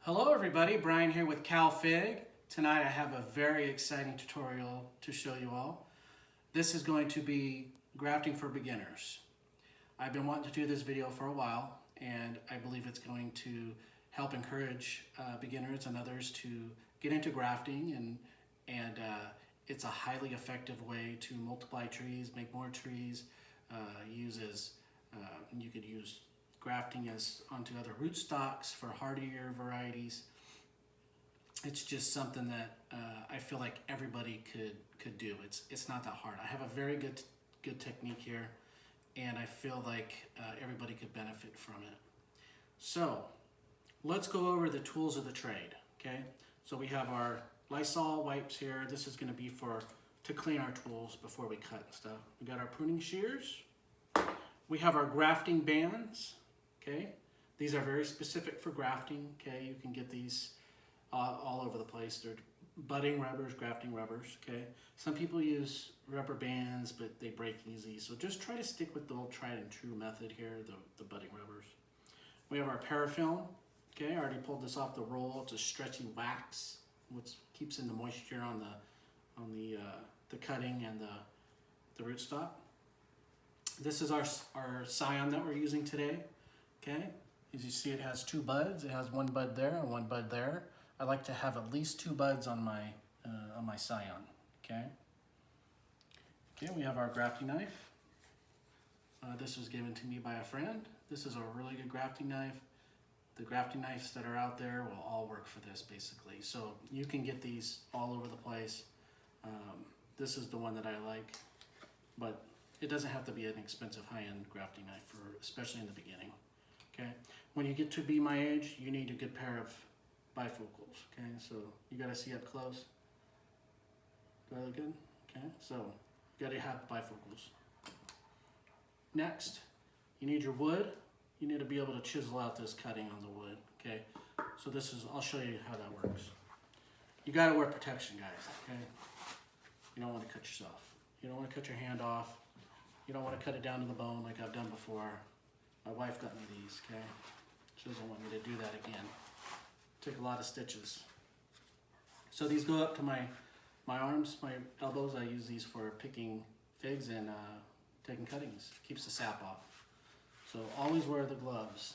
Hello everybody, Brian here with CalFig. Tonight I have a very exciting tutorial to show you all. This is going to be grafting for beginners. I've been wanting to do this video for a while and I believe it's going to help encourage beginners and others to get into grafting and it's a highly effective way to multiply trees, make more trees, you could use grafting as onto other rootstocks for hardier varieties. It's just something that I feel like everybody could do. It's not that hard. I have a very good technique here, and I feel like everybody could benefit from it. So let's go over the tools of the trade. Okay, so we have our Lysol wipes here. This is going to be to clean our tools before we cut and stuff. We got our pruning shears. We have our grafting bands. Okay, these are very specific for grafting. Okay, you can get these all over the place. They're budding rubbers, grafting rubbers. Okay, some people use rubber bands, but they break easy. So just try to stick with the old tried and true method here, the budding rubbers. We have our parafilm. Okay, I already pulled this off the roll. It's a stretchy wax, which keeps in the moisture on the cutting and the rootstock. This is our scion that we're using today. Okay, as you see, it has two buds. It has one bud there and one bud there. I like to have at least two buds on my scion. Okay. Okay, we have our grafting knife. This was given to me by a friend. This is a really good grafting knife. The grafting knives that are out there will all work for this basically. So you can get these all over the place. This is the one that I like, but it doesn't have to be an expensive high-end grafting knife, especially in the beginning. Okay, when you get to be my age, you need a good pair of bifocals. Okay, so you got to see up close. Do I look good? Okay, so you got to have bifocals. Next, you need your wood. You need to be able to chisel out this cutting on the wood. Okay, so I'll show you how that works. You got to wear protection, guys. Okay, you don't want to cut yourself. You don't want to cut your hand off. You don't want to cut it down to the bone like I've done before. My wife got me these, okay? She doesn't want me to do that again. Took a lot of stitches. So these go up to my arms, my elbows. I use these for picking figs and taking cuttings. Keeps the sap off. So always wear the gloves.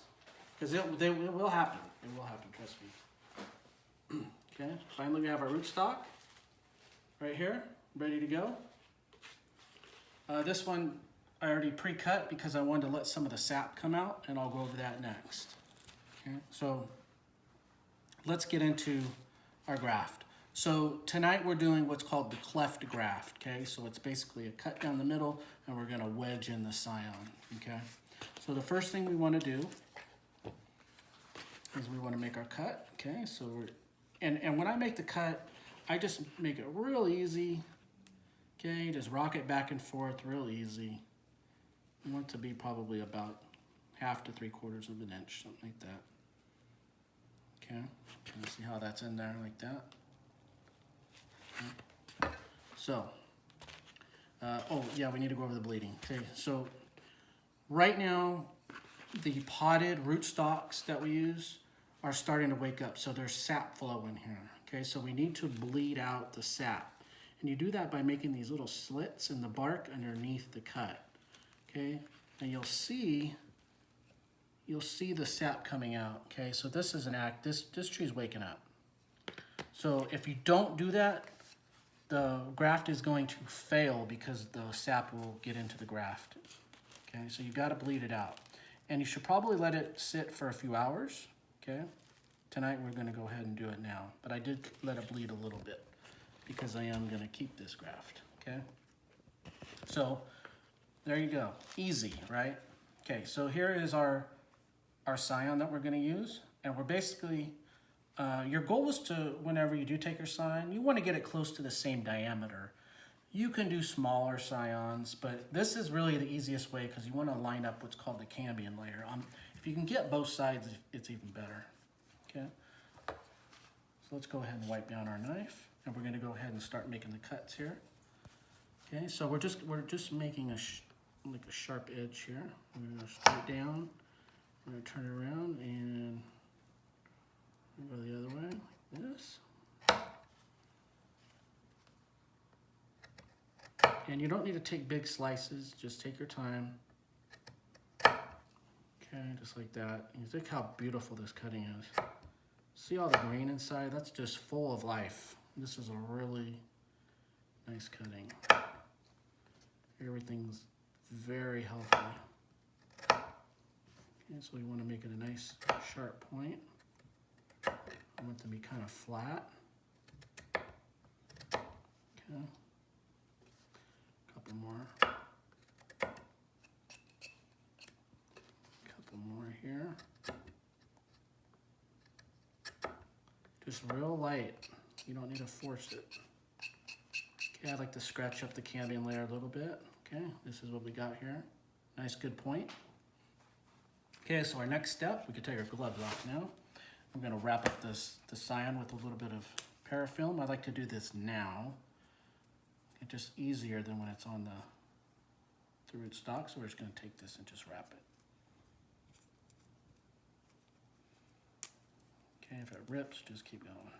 Because it will happen. It will happen, trust me. Okay, finally we have our rootstock right here, ready to go. This one I already pre-cut because I wanted to let some of the sap come out, and I'll go over that next. Okay, so let's get into our graft. So tonight we're doing what's called the cleft graft. Okay, so it's basically a cut down the middle, and we're going to wedge in the scion. Okay, so the first thing we want to do is we want to make our cut. Okay, so and when I make the cut, I just make it real easy. Okay, just rock it back and forth real easy. You want it to be probably about 1/2 to 3/4 of an inch, something like that. Okay, can you see how that's in there like that? Okay. So, oh yeah, we need to go over the bleeding. Okay, so right now, the potted rootstocks that we use are starting to wake up, so there's sap flow in here. Okay, so we need to bleed out the sap. And you do that by making these little slits in the bark underneath the cut. Okay, and you'll see the sap coming out. Okay, so this is this tree is waking up. So if you don't do that, the graft is going to fail because the sap will get into the graft. Okay, so you got to bleed it out. And you should probably let it sit for a few hours. Okay, tonight we're going to go ahead and do it now, but I did let it bleed a little bit, because I am going to keep this graft, okay? So there you go, easy, right? Okay, so here is our scion that we're going to use, and we're basically, your goal is to, whenever you do take your scion, you want to get it close to the same diameter. You can do smaller scions, but this is really the easiest way because you want to line up what's called the cambium layer. If you can get both sides, it's even better, okay? So let's go ahead and wipe down our knife. And we're going to go ahead and start making the cuts here. Okay, so we're just making like a sharp edge here. We're going to go straight down. We're going to turn it around and go to the And you don't need to take big slices, just take your time. Okay, just like that. You look how beautiful this cutting is. See all the green inside? That's just full of life. This is a really nice cutting. Everything's very healthy. Okay, so we want to make it a nice sharp point. I want them to be kind of flat. Okay. Couple more. Couple more here. Just real light. You don't need to force it. Okay, I like to scratch up the cambium layer a little bit. Okay, this is what we got here. Nice, good point. Okay, so our next step, we can take our gloves off now. I'm gonna wrap up the cyan with a little bit of parafilm. I like to do this now. It's just easier than when it's on the rootstock, so we're just gonna take this and just wrap it. Okay, if it rips, just keep going.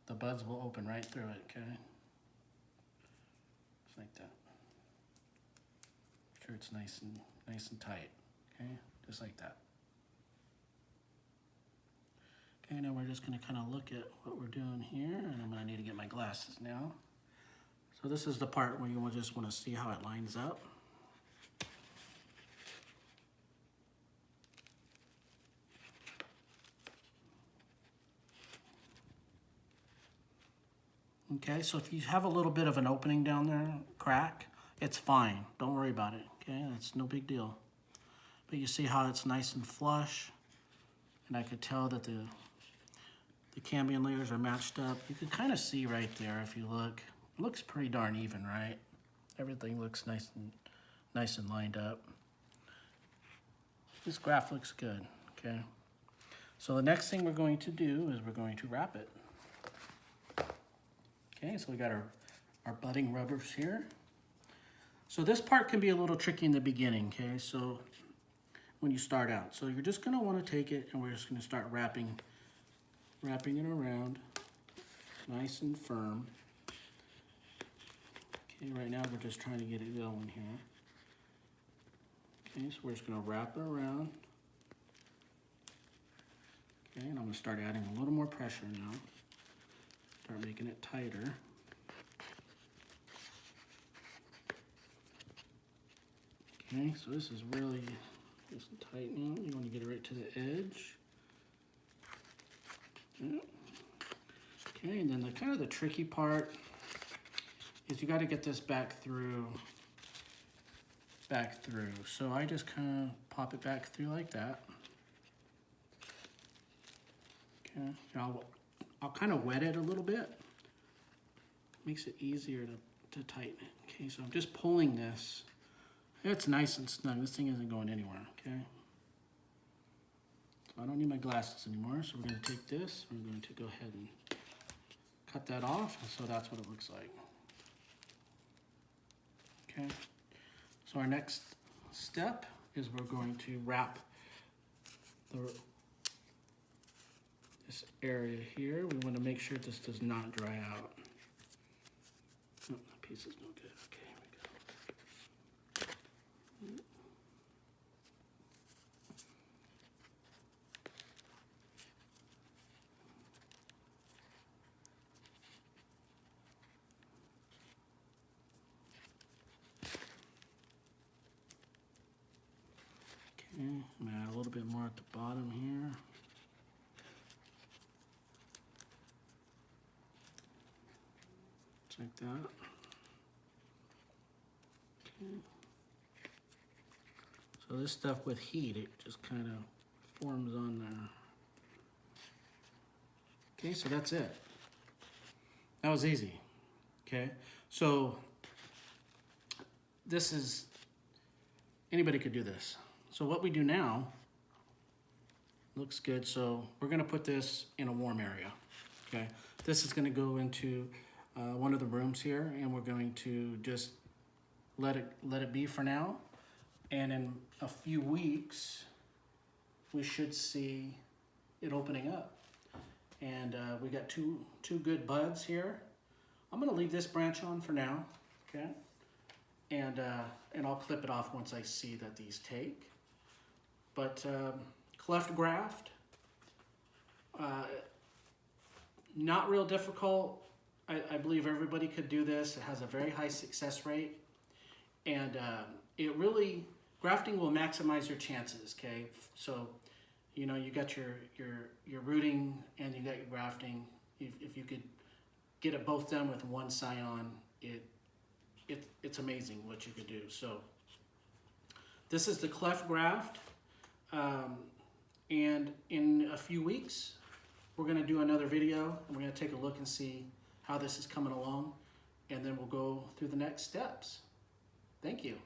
The buds will open right through it, okay? Just like that. Make sure it's nice and tight, okay? Just like that. Okay, now we're just gonna kind of look at what we're doing here, and I'm gonna need to get my glasses now. So this is the part where you just wanna see how it lines up. Okay, so if you have a little bit of an opening down there, crack, it's fine. Don't worry about it, okay? That's no big deal. But you see how it's nice and flush, and I could tell that the cambium layers are matched up. You can kind of see right there if you look. It looks pretty darn even, right? Everything looks nice and lined up. This graft looks good, okay? So the next thing we're going to do is we're going to wrap it. Okay, so we got our budding rubbers here. So this part can be a little tricky in the beginning, okay? So when you start out. So you're just gonna wanna take it and we're just gonna start wrapping it around nice and firm. Okay, right now we're just trying to get it going here. Okay, so we're just gonna wrap it around. Okay, and I'm gonna start adding a little more pressure now. Start making it tighter. Okay, so this is really just tightening. You want to get it right to the edge. Yeah. Okay, and then the kind of the tricky part is you got to get this back through. So I just kind of pop it back through like that. Okay, I'll kind of wet it a little bit. Makes it easier to tighten it. Okay, so I'm just pulling this. It's nice and snug. This thing isn't going anywhere, okay? So I don't need my glasses anymore, so we're gonna take this, we're going to go ahead and cut that off, so that's what it looks like. Okay, so our next step is we're going to wrap this area here. We want to make sure this does not dry out. Oh, that piece is no good. Okay, here we go. Okay, I'm gonna add a little bit more at the bottom here. Like that. Okay. So this stuff with heat, it just kind of forms on there. Okay, so that's it. That was easy. Okay, so this is, anybody could do this. So what we do now, looks good. So we're gonna put this in a warm area. Okay, this is gonna go into one of the rooms here, and we're going to just let it be for now. And in a few weeks, we should see it opening up. And we got two good buds here. I'm gonna leave this branch on for now, okay? And I'll clip it off once I see that these take. But cleft graft, not real difficult. I believe everybody could do this. It has a very high success rate. And it really, grafting will maximize your chances, okay? So, you know, you got your rooting and you got your grafting. If you could get it both done with one scion, it's amazing what you could do. So this is the cleft graft. And in a few weeks, we're gonna do another video and we're gonna take a look and see how this is coming along. And then we'll go through the next steps. Thank you.